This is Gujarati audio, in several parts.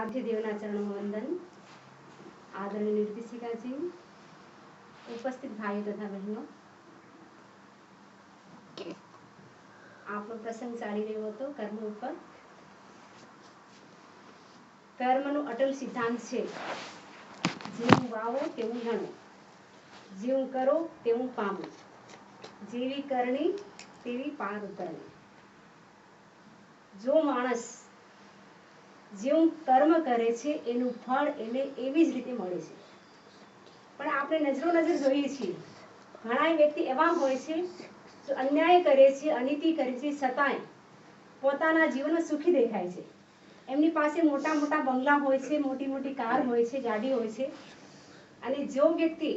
आराध्य देवना चरणों में वंदन। आदरणीय निर्देशिका जी, उपस्थित भाई तथा बहनों, आपनो प्रसंग चाली रह्यो હતો કર્મ ઉપર। કર્મનો અટલ સિદ્ધાંત છે, જેવું વાવો તેવું લણો, જેવું કરો તેવું પામો, જેવી કરણી તેવી પાર ઉતરણી। જો માણસ જેવું કર્મ કરે છે એનું ફળ એને એવી જ રીતે મળે છે। પણ આપણે નજર જોઈએ છીએ, ઘણા વ્યક્તિ એવા હોય છે जो अन्याय करे છે, અનીતિ કરે છે, છતાંય પોતાના જીવનમાં સુખી દેખાય છે। એમની પાસે મોટા મોટા બંગલા હોય છે, મોટી મોટી કાર હોય છે, ગાડી હોય છે। અને જો વ્યક્તિ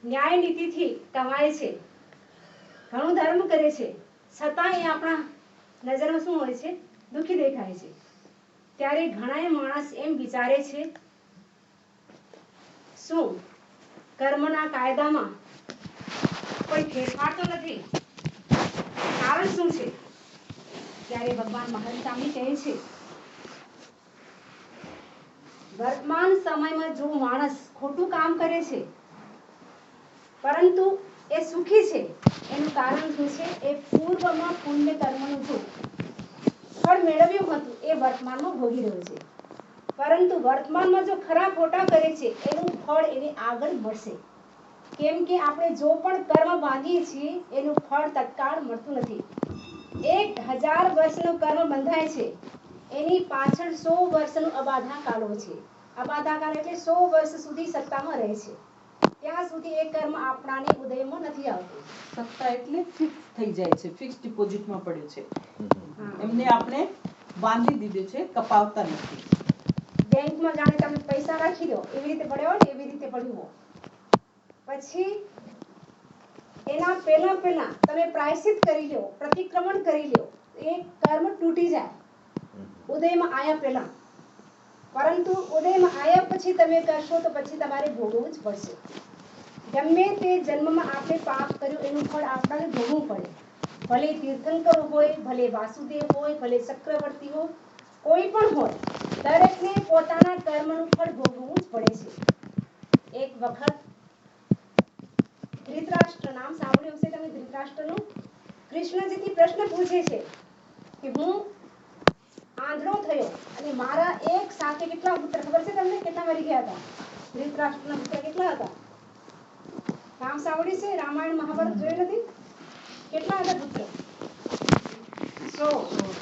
ન્યાય નીતિથી કમાય છે, ઘણું ધર્મ કરે છે, છતાંય આપણા નજરમાં શું હોય છે? દુઃખી દેખાય છે। ત્યારે ઘણાય માણસ એમ વિચારે છે, શું કર્મના કાયદામાં કોઈ ફેરફાર તો નથી? કારણ શું છે? ત્યારે ભગવાન મહાવીર સ્વામી કહે છે, વર્તમાન સમયમાં જો માણસ ખોટું કામ કરે છે પરંતુ એ સુખી છે, એનું કારણ શું છે? એ પૂર્વમાં પુણ્ય કર્મનું જો ફળ મેળવ્યું હતું એ વર્તમાનમાં ભોગી રહ્યો છે, પરંતુ વર્તમાનમાં જો ખરા ખોટા કરે છે એનું ફળ એને આગળ મળશે। કેમ કે આપણે જો પણ કર્મ બાંધીએ છીએ એનું ફળ તત્કાળ મળતું નથી। 1000 વર્ષનું કર્મ બંધાય છે, એની પાછળ 100 વર્ષનું અબાધા કાળો છે। અબાધા કાળ એટલે 100 વર્ષ સુધી સત્તામાં રહે છે, ત્યાં સુધી એ કર્મ આપણાને ઉદયમાં નથી આવતું। સત્તા એટલે ફિક્સ થઈ જાય છે, ફિક્સ ડિપોઝિટમાં પડ્યો છે, એમને આપણે બાંધી દીધો છે, કપાવતા નથી। બેંકમાં જાણે તમે પૈસા રાખી દો એવી રીતે પડ્યો હોય ને એવી રીતે પડ્યું હોય, પછી એના પહેલા તમે પ્રાયશ્ચિત કરી લો, પ્રતિક્રમણ કરી લો, એ કર્મ તૂટી જાય ઉદયમાં આયા પહેલા। પરંતુ ઉદયમાં આયા પછી તમે કરશો તો પછી તમારે ભોગવવું જ પડશે। ગમે તે જન્મમાં આપણે પાપ કર્યું એનું ફળ આપણને ભોગવવું પડે। ભલે તીર્થંકર હોય, ભલે વાસુદેવ હોય, ભલે ચક્રવર્તી હોય, કોઈ પણ હોય, દરેકને પોતાના કર્મનું ફળ ભોગવવું જ પડે છે। એક વખત ધૃતરાષ્ટ્ર નામ સાંભળ્યું હશે તમે ધૃતરાષ્ટ્રનું? કૃષ્ણજીથી પ્રશ્ન પૂછે છે કે હું આંધળો થયો અને મારા એક સાથે કેટલા પુત્ર, ખબર છે તમને કેટલા મરી ગયા હતા? ધૃતરાષ્ટ્રના પુત્ર કેટલા હતા? નામ સાંભળ્યું છે? રામાયણ મહાભારત જોઈ નથી? કેટલા હતા પુત્ર? 100।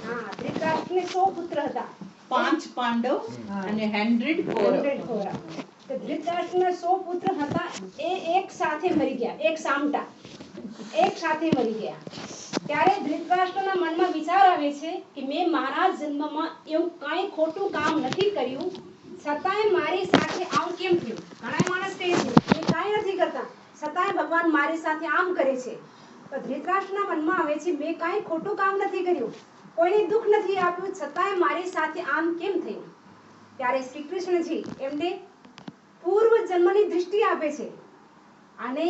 હા, ધૃતરાષ્ટ્રને 100 પુત્ર હતા, 5 પાંડવ અને 100 કૌરવ। તો ધૃતરાષ્ટ્રના 100 પુત્ર હતા, એ એક સાથે મરી ગયા, એક સામટા એક સાથે મરી ગયા। ત્યારે ધૃતરાષ્ટ્રના મનમાં વિચાર આવે છે કે મેં મારા જન્મમાં એવું કાંઈ ખોટું કામ નથી કર્યું, છતાંય મારી સાથે આવું કેમ થયું? ઘણા માણસ કહે છે મેં કાંઈ નથી કરતા, છતાંય ભગવાન મારી સાથે આમ કરે છે। તો ધૃતરાષ્ટ્રના મનમાં આવે છે મેં કાંઈ ખોટું કામ નથી કર્યું, કોઈને દુઃખ નથી આપ્યું, છતાંય મારી સાથે આમ કેમ થયું? ત્યારે શ્રી કૃષ્ણજી એમને પૂર્વ જન્મની દૃષ્ટિ આપે છે અને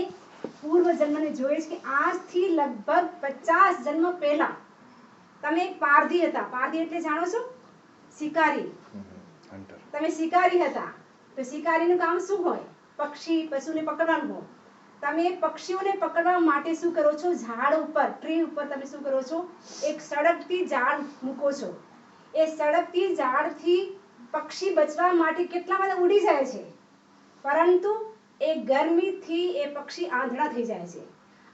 પૂર્વ જન્મને જોયે છે કે આજથી લગભગ 50 જન્મ પહેલા તમે એક પારધી હતા। પારધી એટલે જાણો છો? શિકારી। તમે શિકારી હતા, તો શિકારીનું કામ શું હોય? પક્ષી પશુને પકડવાનું હોય। તમે પક્ષીઓને પકડવા માટે શું કરો છો? ઝાડ ઉપર, ટ્રી ઉપર તમે શું કરો છો? એક સળગતી ઝાડ મૂકો છો। એ સળગતી ઝાડથી પક્ષી બચવા માટે કેટલા બધા ઉડી જાય છે, પરંતુ એ ગરમીથી એ પક્ષી આંધળા થઈ જાય છે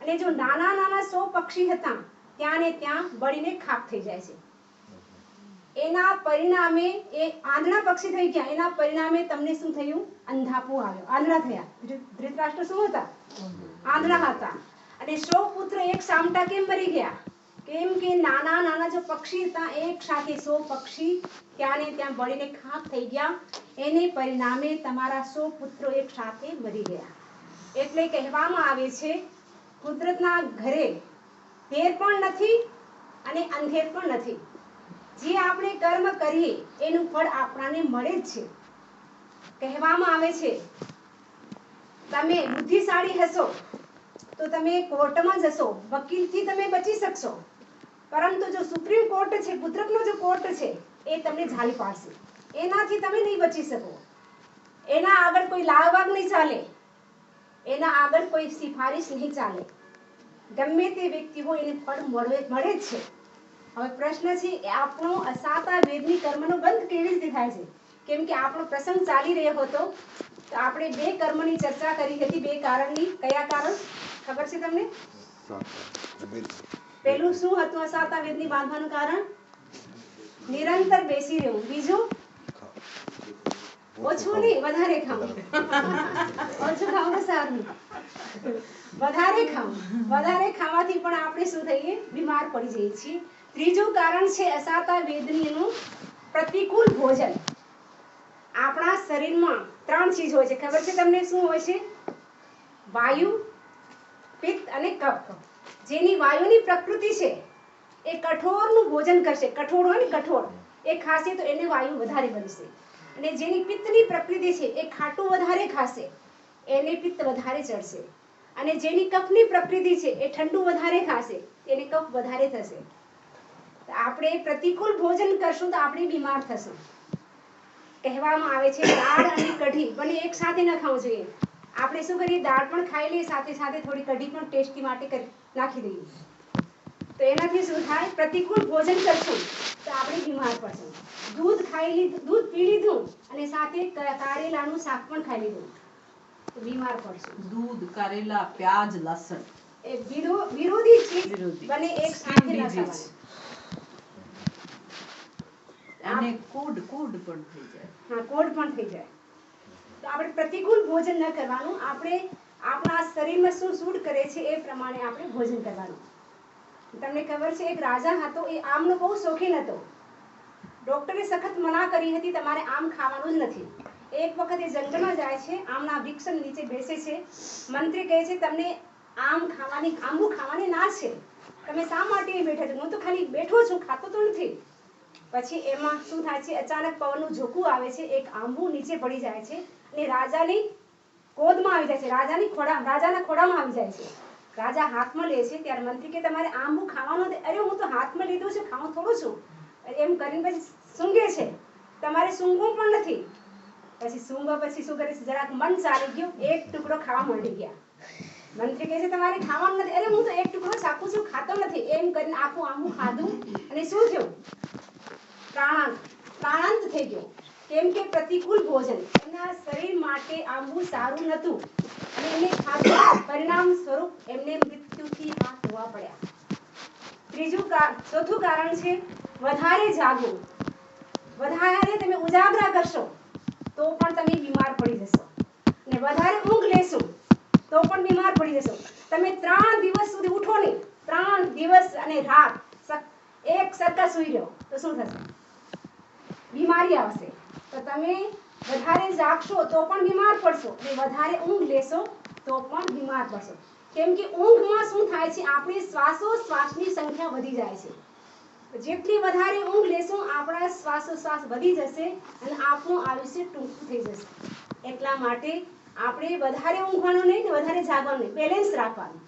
અને જો નાના નાના 100 પક્ષી હતા ત્યાં ને ત્યાં બળીને ખાક થઈ જાય છે। એના પરિણામે એ આંધળા પક્ષી થઈ ગયા, એના પરિણામે તમને શું થયું? અંધાપો આવ્યો, આંધળા થયા। ધૃતરાષ્ટ્ર શું હતા? આંધળા હતા। અને 100 પુત્ર એક સામટા કેમ મરી ગયા? કેમ કે નાના નાના જો પક્ષી હતા એક સાથે 100 પક્ષી ત્યાં ને ત્યાં બળીને ખાક થઈ ગયા, એને પરિણામે તમારા 100 પુત્રો એક સાથે મરી ગયા। એટલે કહેવામાં આવે છે કુદરતના ઘરે ધેર પણ નથી અને અંધેર પણ નથી। જે આપણે કર્મ કરીએ એનું ફળ આપણાને મળે જ છે। કહેવામાં આવે છે તમે બુદ્ધિશાળી હશો તો તમે કોર્ટમાં જશો, વકીલથી તમે બચી શકશો, પરંતુ જો સુપ્રીમ કોર્ટ છે, કુદરતનો જો કોર્ટ છે, એ તમને ઝાલી પાડશે, એનાથી તમે નહીં બચી શકો. એના આગળ કોઈ લાગવાગ નહીં ચાલે, એના આગળ કોઈ સિફારિશ નહીં ચાલે. ગમે તે વ્યક્તિ હોય એને ફળ મળે જ છે. હવે પ્રશ્ન છે એ આપણો અસાતા વેદની કર્મનો બંધ કેવી રીતે થાય છે? કેમ કે આપણો પ્રસંગ ચાલી રહ્યો હતો તો આપણે બે કર્મની ચર્ચા કરી હતી, બે કારણની. કયા કારણ ખબર છે તમને? પેલું શું હતું અસાતા વેદની બાંધવાનું કારણ? નિરંતર બેસી રહેવું. બીજું ઓછું નહીં વધારે ખાવું. ઓછું ખાવું તો સારું, વધારે ખાવું. વધારે ખાવાથી પણ આપણે શું થઈએ? બીમાર પડી જઈએ છીએ. ત્રીજું કારણ છે અસાતા વેદનીનું પ્રતિકૂળ ભોજન. આપણા શરીરમાં 3 ચીજ હોય છે, ખબર છે તમને? શું હોય છે? વાયુ, પિત્ત અને કફ. જેની વાયુની પ્રકૃતિ છે એ કઠોળનું ભોજન કરશે. કઠોળ હોય ને, કઠોળ એ ખાશે તો એને વાયુ વધારે બનશે. અને જેની પિત્તની પ્રકૃતિ છે એ ખાટું વધારે ખાશે, એને પિત્ત વધારે ચડશે. અને જેની કફની પ્રકૃતિ છે એ ઠંડુ વધારે ખાશે, એને કફ વધારે થશે. આપણે પ્રતિકૂળ ભોજન કરશું તો આપણે બીમાર થશું. કહેવામાં આવે છે દાળ અને કઢી બંને એક સાથે ન ખાવું જોઈએ. આપણે શું કરીએ? દાળ પણ ખાઈ લઈએ, સાથે સાથે થોડી કઢી પણ ટેસ્ટી માટે નાખી દઈએ. તો એનાથી શું થાય? પ્રતિકૂળ ભોજન કરશું તો આપણે બીમાર પડશું. દૂધ પી લીધું અને સાથે કારેલાનું શાક પણ ખાઈ લીધું તો બીમાર પડશું. દૂધ, કારેલા, પ્યાજ, લસણ એ વિરોધી ચીજ બંને એક સાથે ન ખાવાના. અને કોડ પણ થઈ જાય. હા, કોડ પણ થઈ જાય. તો આપણે પ્રતિકૂળ ભોજન ન કરવાનું. આપણે આપણા શરીરમાં શું સૂટ કરે છે એ પ્રમાણે આપણે ભોજન કરવાનું. તમને ખબર છે એક રાજા હતો, એ આમનો બહુ શોખીન હતો. ડોક્ટરે સખત મના કરી હતી તમારે આમ ખાવાનું જ નથી. એક વખત એ જંગલમાં જાય છે, આમના વૃક્ષ નીચે બેસે છે. મંત્રી કહે છે તમને આંબુ ખાવાની ના છે, તમે શા માટે બેઠા છો? હું તો ખાલી બેઠો છું, ખાતો તો નથી. પછી એમાં શું થાય છે? અચાનક પવનનું ઝોકું આવે છે, એક આંબુ નીચે પડી જાય છે અને રાજાની ગોદમાં આવી જાય છે, રાજાના ખોળામાં આવી જાય છે. રાજા હાથમાં લે છે ત્યારે મંત્રી કે તમારે આંબુ ખાવાનું નથી. અરે હું તો હાથમાં લીધું છે, ખાવું થોડું છું. એમ કરીને પછી સૂંઘે છે, તમારે સૂંઘવું પણ નથી. પછી સૂંઘવા પછી શું કરે છે? જરાક મન ચાલી ગયું, એક ટુકડો ખાવા માંડી ગયા. મંત્રી કહે છે તમારે ખાવાનું નથી. અરે હું તો એક ટુકડો ચાકુ છું, ખાતો નથી. એમ કરીને આખું આંબુ ખાધું અને શું થયું? પ્રાણાંત થઈ ગયો. કેમ કે પ્રતિકૂળ ભોજન. એમના શરીર માટે આંબુ સારું નહોતું અને એને ખાધું, પરિણામ સ્વરૂપ એમને મૃત્યુથી હાથ ધોવા પડ્યા. ચોથું કારણ છે વધારે જાગવું. વધારે તમે ઉજાગરા કરશો તો પણ તમે બીમાર પડી જશો. અને વધારે ઊંઘ લેશો તો પણ બીમાર પડી જશો. તમે 3 દિવસ સુધી ઉઠો નહીં, 3 દિવસ અને રાત એક સરખા સૂઈ રહ્યો તો શું થશે? બીમારી આવશે. તો તમે વધારે જાગશો તો પણ બીમાર પડશો અને વધારે ઊંઘ લેશો તો પણ બીમાર પડશો. કેમ કે ઊંઘમાં શું થાય છે? આપણી શ્વાસોશ્વાસની સંખ્યા વધી જાય છે. જેટલી વધારે ઊંઘ લેશું આપણા શ્વાસોશ્વાસ વધી જશે અને આપણું આયુષ્ય ટૂંકું થઈ જશે. એટલા માટે આપણે વધારે ઊંઘવાનું નહીં ને વધારે જાગવાનું નહીં, બેલેન્સ રાખવાનું.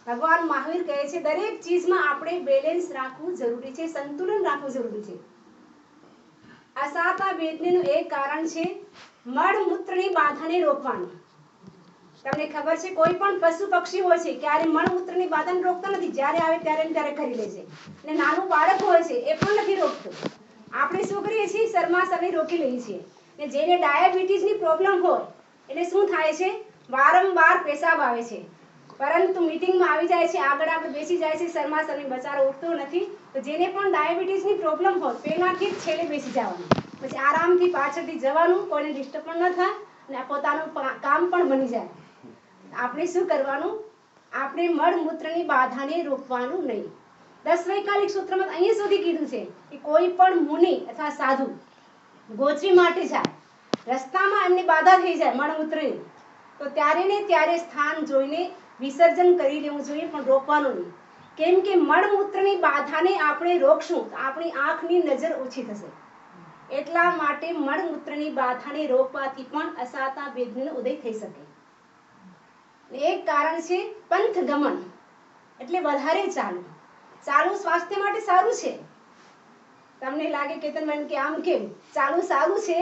ભગવાન મહાવીર કહે છે દરેક ચીજમાં આપણે બેલેન્સ રાખવું જરૂરી છે, સંતુલન રાખવું જરૂરી છે. અસાતા વેદનીનું એક કારણ છે મળમૂત્રની બાધાને રોકવાનું. તમને ખબર છે કોઈ પણ પશુ પક્ષી હોય છે ક્યારે મળમૂત્રની બાધાને રોકતા નથી. જ્યારે આવે ત્યારે કરી લે છે. અને નાનું બાળક હોય છે એ પણ નથી રોકતું. આપણે શું કરીએ છીએ? શરમાશરમી રોકી લઈએ છીએ. ને જેને ડાયાબિટીસની પ્રોબ્લેમ હોય એને શું થાય છે? વારંવાર પેશાબ આવે છે, પરંતુ મીટિંગમાં આવી જાય છે, આગળ બેસી જાય છે, શરમાશરમી બચારો ઉઠતો નથી. તો જેને પણ ડાયાબિટીસની પ્રોબ્લેમ હોય પહેલાથી જ છેલ્લે બેસી જવાનું, પછી આરામથી પાછળથી જવાનું, કોઈને ડિસ્ટર્બ પણ ન થાય અને પોતાનું કામ પણ બની જાય. આપણે શું કરવાનું? આપણે મળમૂત્રની બાધાને રોકવાનું નહીં. 10 વૈકાલિક સૂત્રમાં અહીંયા સુધી કીધું છે કે કોઈ પણ મુનિ અથવા સાધુ ગોચરી માટે જાય, રસ્તામાં એમની બાધા થઈ જાય મળમૂત્રની, તો ત્યારે ને ત્યારે સ્થાન જોઈને વિસર્જન કરી લેવું જોઈએ, પણ રોકવાનું નહીં. કેમ કે મળમૂત્રની બાધાને આપણે રોકશું તો આપણી આંખની નજર ઓછી થશે. એટલા માટે મળમૂત્રની બાધાને રોકવાથી પણ અસાતા વેદનીનો ઉદય થઈ શકે. એક કારણ છે પંથગમન, એટલે વધારે ચાલવું. ચાલવું સ્વાસ્થ્ય માટે સારું છે, તમને લાગે કેતનબેન કે આમ કેમ ચાલવું સારું છે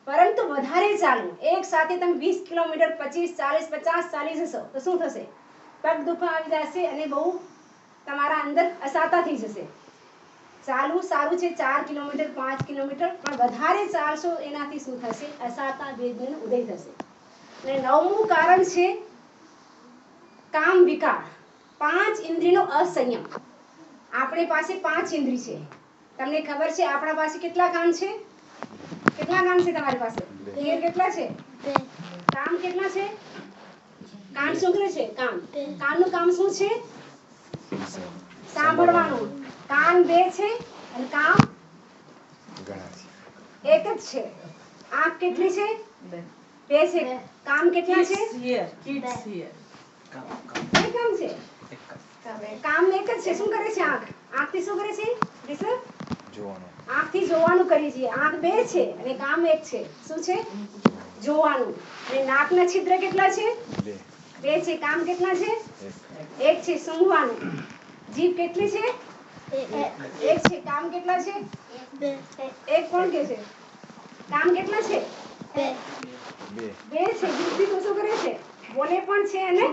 પરંતુ વધારે ચાલવું એક સાથે તમે 20 કિલોમીટર 25 40 50 ચાલી જશો તો શું થશે પગ દુખવા આવી જશે અને બહુ તમારા અંદર અસાતા થઈ જશે ચાલવું સારું છે 4 કિલોમીટર 5 કિલોમીટર પણ વધારે ચાલશો એનાથી શું થશે અસાતા વેદનાનો ઉદય થશે અને નવમું કારણ છે કામ વિકાર 5 ઇન્દ્રિયનો અસંયમ આપણી પાસે 5 ઇન્દ્રિય છે તમને ખબર છે આપણા પાસે કેટલા કાન છે તમારી પાસે કેટલા છે કામ કેટલા છે કાન શું કરે છે કાનનું કામ શું છે સાંભળવાનું કાન 2 છે અને કામ એક જ છે આંખ કેટલી છે 2 છે કામ કેટલા છે Kids here. બે કામ છે કામ એક જ છે શું કરે છે આંખથી શું કરે છે આંખથી જોવાનું કરીએ છીએ આંખ 2 છે અને કામ એક છે શું છે જોવાનું અને નાકના છિદ્ર કેટલા છે 2 છે કામ કેટલા છે એક છે સૂંઘવાનું જીભ કેટલી છે એક છે કામ કેટલા છે એક કોણ કે છે કામ કેટલા છે 2 છે જીભથી તો શું કરે છે બોલે પણ છે અને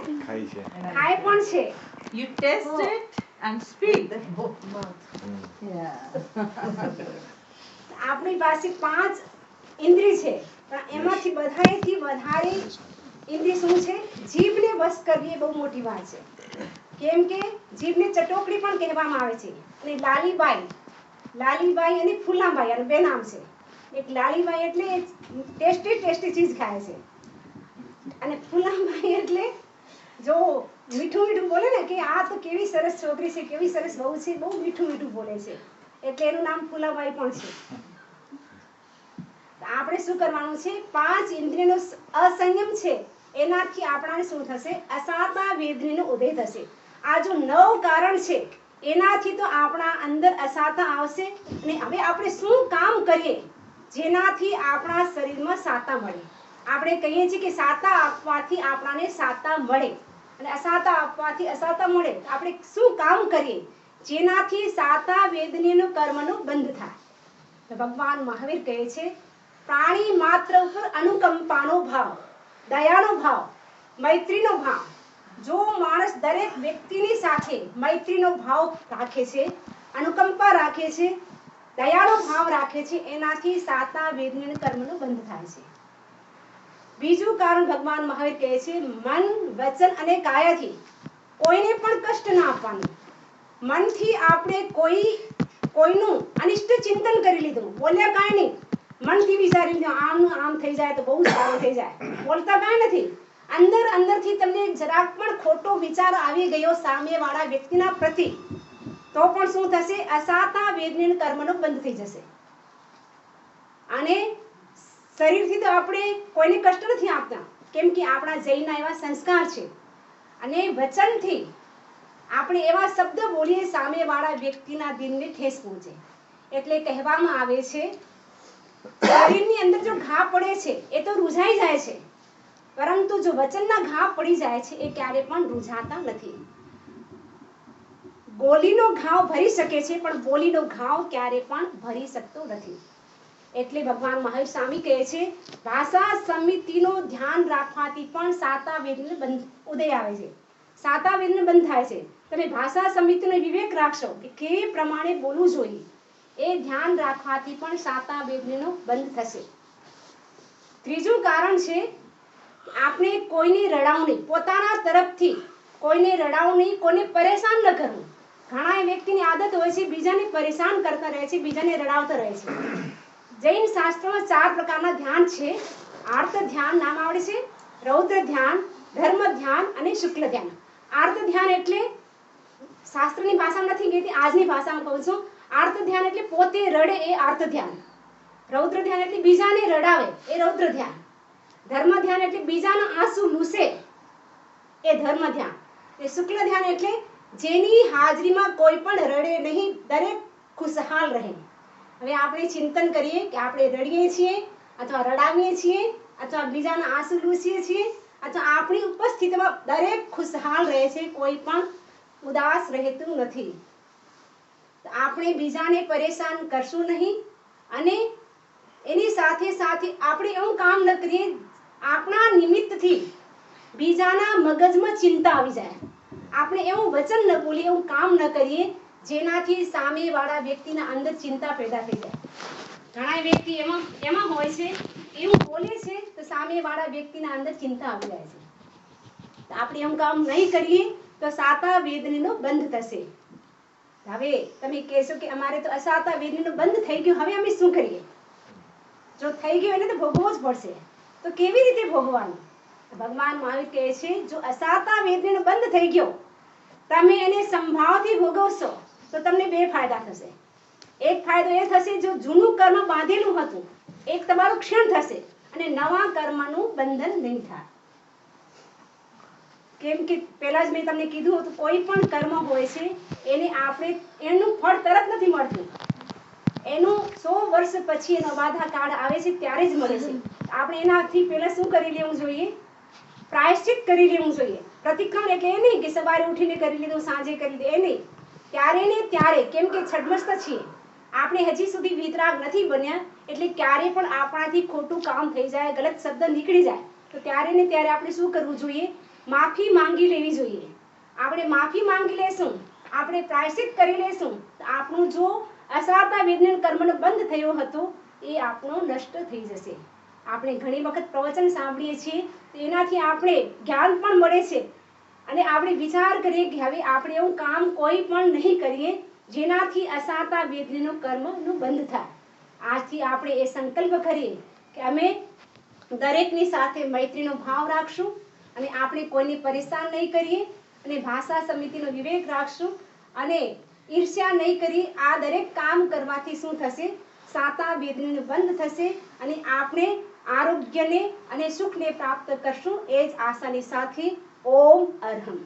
ખાય પણ છે You taste it and speak. Yeah. આપણી પાસે 5 ઇન્દ્રિય છે પણ એમાંથી બધાથી વધારે ઇન્દ્રિય શું છે જીભને વશ કરવી એ બહુ મોટી વાત છે કેમ કે જીભને ચટોકડી પણ કહેવામાં આવે છે અને લાલીબાઈ અને ફૂલાબાઈ અને બે નામ છે એક લાલીબાઈ એટલે ટેસ્ટી ચીજ ખાય છે અને ફૂલાબાઈ એટલે જો મીઠું બોલે ને કે આ તો કેવી સરસ છોકરી છે કેવી સરસ બહુ છે બહુ મીઠું બોલે છે એટલે એનું નામ ફૂલાબાઈ પણ છે આપણે શું કરવાનું છે 5 ઇન્દ્રિયનો અસંયમ છે એનાથી આપણાને શું થશે અસાતા વેદનાનો ઉદય થશે આ જો 9 કારણ છે એનાથી તો આપણા અંદર અસાતા આવશે અને હવે આપણે શું કામ કરીએ જેનાથી આપણા શરીરમાં સાતા મળે આપણે કહીએ છીએ કે સાતા આપવાથી આપણાને સાતા મળે અને અસાતા આપવાથી અસાતા મળે આપણે શું કામ કરીએ જેનાથી સાતા વેદનાનો કર્મનો બંધ થાય તો ભગવાન મહાવીર કહે છે પ્રાણી માત્ર ઉપર અનુકંપાનો ભાવ દયાનો ભાવ મૈત્રીનો ભાવ જો માણસ દરેક વ્યક્તિની સાથે મૈત્રીનો ભાવ રાખે છે અનુકંપા રાખે છે દયાનો ભાવ રાખે છે એનાથી સાતા વેદનાનો કર્મનો બંધ થાય છે બીજું કારણ ભગવાન મહાવીર કહે છે મન વચન અને કાયાથી કોઈને પણ કષ્ટ ના આપવાનું મનથી આપણે કોઈનું અનિષ્ટ ચિંતન કરી લીધું બોલ્યા કાંઈ નહીં મનથી વિચારી લીધું આમ થઈ જાય તો બહુ સારું થઈ જાય બોલતા કાંઈ નથી અંદરથી તમને જરાક પણ ખોટો વિચાર આવી ગયો સામેવાળા વ્યક્તિના પ્રતિ તો પણ શું થશે અસાતા વેદનાનો કર્મનો બંધ થઈ જશે અને શરીરથી તો આપણે કોઈને કષ્ટ નથી આપતા કેમ કે આપણા જૈનના એવા સંસ્કાર છે અને વચનથી આપણે એવા શબ્દ બોલીએ સામેવાળા વ્યક્તિના દિલને ઠેસ પહોંચે એટલે કહેવામાં આવે છે શરીરની અંદર જો ઘા પડે છે એ તો રૂઝાઈ જાય છે પરંતુ જો વચનના ઘા પડી જાય છે એ ક્યારે પણ રૂઝાતા નથી ગોલીનો ઘાવ ભરી શકે છે પણ બોલીનો ઘાવ ક્યારે પણ ભરી શકતો નથી એટલે ભગવાન મહાવીર સ્વામી કહે છે ભાષા સમિતિનો ધ્યાન રાખવાથી પણ સાતા વેદનો બંધ ઉદય આવે છે સાતા વેદનો બંધ થાય છે તમે ભાષા સમિતિનો વિવેક રાખશો કે કેવી પ્રમાણે બોલવું જોઈએ એ ધ્યાન રાખવાથી પણ સાતા વેદનો બંધ થશે ત્રીજું કારણ છે આપણે કોઈને રડાવું નહીં પોતાના તરફથી કોઈને રડાવું નહીં કોઈને પરેશાન ન કરવું ઘણા વ્યક્તિની આદત હોય છે બીજાને પરેશાન કરતા રહે છે બીજાને રડાવતા રહે છે જૈન શાસ્ત્રોમાં 4 પ્રકારના ધ્યાન છે આર્ત ધ્યાન નામ આવડે છે રૌદ્ર ધ્યાન ધર્મ ધ્યાન અને શુક્લ ધ્યાન આર્ત ધ્યાન એટલે શાસ્ત્રની ભાષામાં નથી કહેતી આજની ભાષામાં કહું છું આર્ત ધ્યાન એટલે પોતે રડે એ આર્ત ધ્યાન રૌદ્ર ધ્યાન એટલે બીજાને રડાવે એ રૌદ્ર ધ્યાન ધર્મ ધ્યાન એટલે બીજાના આંસુ લૂસે એ ધર્મ ધ્યાન એ શુક્લ ધ્યાન એટલે જેની હાજરીમાં કોઈ પણ રડે નહીં દરેક ખુશહાલ રહે હવે આપણે ચિંતન કરીએ કે આપણે રડીએ છીએ અથવા રડાવીએ છીએ અથવા બીજાના આંસુ લૂસીએ છીએ અથવા આપણી ઉપસ્થિતિમાં દરેક ખુશહાલ રહે છે કોઈ પણ ઉદાસ રહેતું નથી આપણે આપણે બીજાને પરેશાન કરશું નહીં અને એની સાથે સાથે આપણે એવું કામ ન કરીએ આપણા નિમિત્તથી બીજાના મગજમાં ચિંતા આવી જાય. આપણે એવું વચન ન બોલીએ, એવું કામ ન કરીએ જેનાથી સામેવાળા વ્યક્તિના અંદર ચિંતા પેદા થઈ જાય. ઘણા વ્યક્તિ એમાં હોય છે, એવું બોલે છે તો સામેવાળા વ્યક્તિના અંદર ચિંતા આવી જાય છે. તો આપણે એવું કામ નહીં કરીએ તો સાતા વેદનીનો બંધ થશે. હવે તમે કહેશો કે અમારે તો અસાતા વેદનીનો બંધ થઈ ગયો, હવે અમે શું કરીએ? જો થઈ ગયો એને તો ભોગવવું જ પડશે. તો કેવી રીતે ભોગવવાનું? ભગવાન મહાવીર કહે છે, જો અસાતા વેદનીનો બંધ થઈ ગયો, તમે એને સંભાવથી ભોગવશો તો તમને બે ફાયદા થશે. એક ફાયદો એ થશે, જો જૂનું કર્મ બાંધેલું હતું એક તમારું ક્ષણ થશે અને નવા કર્મનું બંધન નહીં થાય. કેમ કે પહેલા જ મેં તમને કીધું હતું, કોઈ પણ કર્મ હોય છે એને આપણે એનું ફળ તરત નથી મળતું. એનું 100 વર્ષ પછી એનો બાધા કાળ આવે છે ત્યારે જ મળે છે. આપણે એનાથી પહેલા શું કરી લેવું જોઈએ? પ્રાયશ્ચિત કરી લેવું જોઈએ. પ્રતિક્રમણ એટલે એ નહીં કે સવારે ઉઠીને કરી લીધું, સાંજે કરી લીધું, એ નહીં. ત્યારે ને ત્યારે, કેમ કે છડમસ્ત છીએ આપણે, હજી સુધી વિતરાગ નથી બન્યા, એટલે ક્યારે પણ આપણાથી ખોટું કામ થઈ જાય, ગલત શબ્દ નીકળી જાય તો ત્યારે ને ત્યારે આપણે શું કરવું જોઈએ? માફી માંગી લેવી જોઈએ. આપણે માફી માંગી લેશું, આપણે પ્રાયશ્ચિત કરી લેશું તો આપણું જો અસાતા વેદનીનો કર્મનો બંધ થયો હતો એ આપણો નષ્ટ થઈ જશે. આપણે ઘણી વખત પ્રવચન સાંભળીએ છીએ તો એનાથી આપણે જ્ઞાન પણ મળે છે અને આપણે વિચાર કરીએ કે હવે આપણે એવું કામ કોઈ પણ નહીં કરીએ જેનાથી અસાતા વેદનીનો કર્મનો બંધ થાય. આજથી આપણે એ સંકલ્પ કરીએ કે અમે દરેકની સાથે મૈત્રીનો ભાવ રાખશું અને આપણે કોઈને પરેશાન નહીં કરીએ અને ભાષા સમિતિનો વિવેક રાખશું અને ઈર્ષ્યા નહીં કરીએ. આ દરેક કામ કરવાથી શું થશે? સાતા વેદનીનો બંધ થશે અને આપણે આરોગ્યને અને સુખને પ્રાપ્ત કરશું. એ જ આશાની સાથે ઓમ અરહમ.